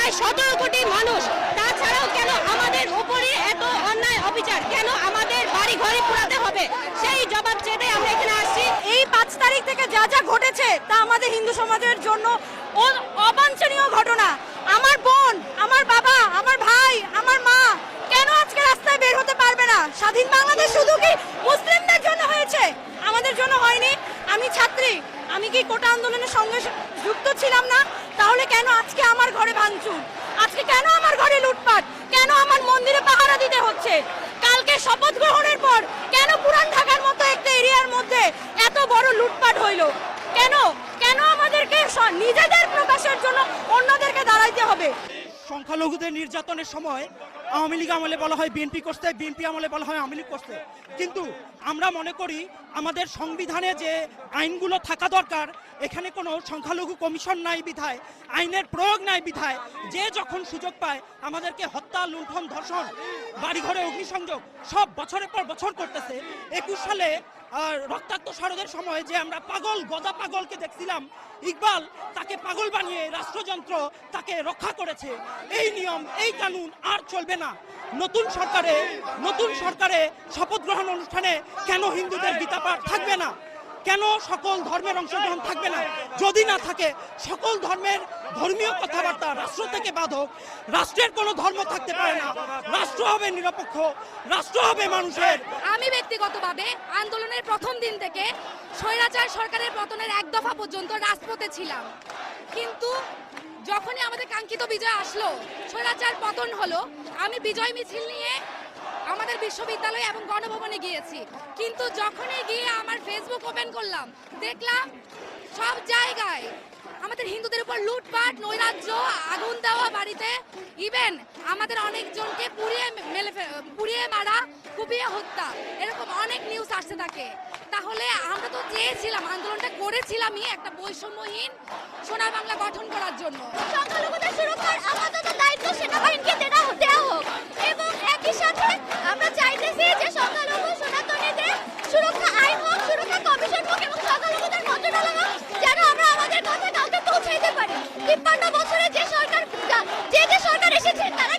প্রায় 17 কোটি মানুষ। তাছাড়াও কেন আমাদের উপরে এত অন্যায় অবিচার, কেন আমাদের বাড়ি ঘরে পোড়াতে হবে, সেই জবাব চেয়ে আমরা এখানে আসছি। এই 5 তারিখ থেকে যা যা ঘটেছে তা আমাদের হিন্দু সমাজের জন্য অবাঞ্ছনীয় ঘটনা। আমার বোন, আমার বাবা, আমার ভাই, আমার মা কেন আজকে রাস্তায় বের হতে পারবে না? স্বাধীন বাংলাদেশ শুধু কি মুসলিমদের জন্য হয়েছে, আমাদের জন্য হয়নি? আমি ছাত্রী, আমি কি কোটা আন্দোলনের সঙ্গে যুক্ত ছিলাম না? তাহলে কেন আজকে আমার ঘরে ভাঙচুর, আজকে কেন আমার ঘরে লুটপাট, কেন আমার মন্দিরে পাহারা দিতে হচ্ছে? কালকে শপথ গ্রহণের পর কেন পুরান ঢাকার মতো একটা এরিয়ার মধ্যে এত বড় লুটপাট হইল? কেন কেন আমাদেরকে নিজেদের প্রকাশের জন্য অন্যদেরকে দাঁড়াইতে হবে? সংখ্যালঘুদের নির্যাতনের সময় আওয়ামী লীগ আমলে বলা হয় বিএনপি করতে, বিএনপি আমলে বলা হয় আওয়ামী লীগ করতে। কিন্তু আমরা মনে করি আমাদের সংবিধানে যে আইনগুলো থাকা দরকার, এখানে কোনো সংখ্যালঘু কমিশন নাই বিধায়, আইনের প্রয়োগ নাই বিধায় যে যখন সুযোগ পায় আমাদেরকে হত্যা, লুণ্ঠন, ধর্ষণ, বাড়িঘরে অগ্নিসংযোগ সব বছরের পর বছর করতেছে। 21 সালে রক্তাক্ত শারদের সময় যে আমরা পাগল গদা পাগলকে দেখছিলাম, ইকবাল তাকে পাগল বানিয়ে রাষ্ট্রযন্ত্র তাকে রক্ষা করেছে। এই নিয়ম, এই কানুন আর চলবে না। নতুন সরকারে শপথ গ্রহণ অনুষ্ঠানে কেন হিন্দুদের গীতাপাঠ থাকবে না? কেন সকল ধর্মের অংশগ্রহণ থাকবে না? যদি না থাকে, সকল ধর্মের ধর্মীয় কথাবার্তা রাষ্ট্র থেকে বাধক। রাষ্ট্রের কোনো ধর্ম থাকতে পারে না, রাষ্ট্র হবে নিরপেক্ষ, রাষ্ট্র হবে মানুষের। আমি ব্যক্তিগতভাবে আন্দোলনের প্রথম দিন থেকে স্বৈরাচার সরকারের পতনের 1 দফা পর্যন্ত রাজপথে ছিলাম, কিন্তু যখনই আমাদের কাঙ্ক্ষিত বিজয় আসলো, স্বৈরাচার পতন হলো, আমি বিজয় মিছিল নিয়ে আমাদের বিশ্ববিদ্যালয় এবং গণভবনে গিয়েছি। কিন্তু যখনই গিয়ে আমার ফেসবুক ওপেন করলাম, দেখলাম সব জায়গায় আমাদের হিন্দুদের উপর লুটপাট, নৈরাজ্য, আগুন দেওয়া বাড়িতে, ইভেন আমাদের অনেকজনকে পুড়িয়ে মারা, কুপিয়ে হত্যা, এরকম অনেক নিউজ আসতে থাকে। তাহলে আমরা তো চেয়েছিলাম, আন্দোলনটা করেছিলামই একটা বৈষম্যহীন সোনার বাংলা গঠন করার জন্য। সংখ্যালঘুদের সুরক্ষার আপাতত দায়িত্ব সেনাবাহিনীকে দেওয়া হোক, এবং একই সাথে আমরা চাইতেছি যে সংখ্যালঘু সনাতনীদের সুরক্ষা আইন হোক, সুরক্ষা কমিশন হোক, এবং সংখ্যালঘুদের মন্ত্রণালয় হোক, যেন আমরা আমাদের কথা কাউকে পৌঁছাইতে পারি। 53 বছরে যে সরকার এসেছে তারা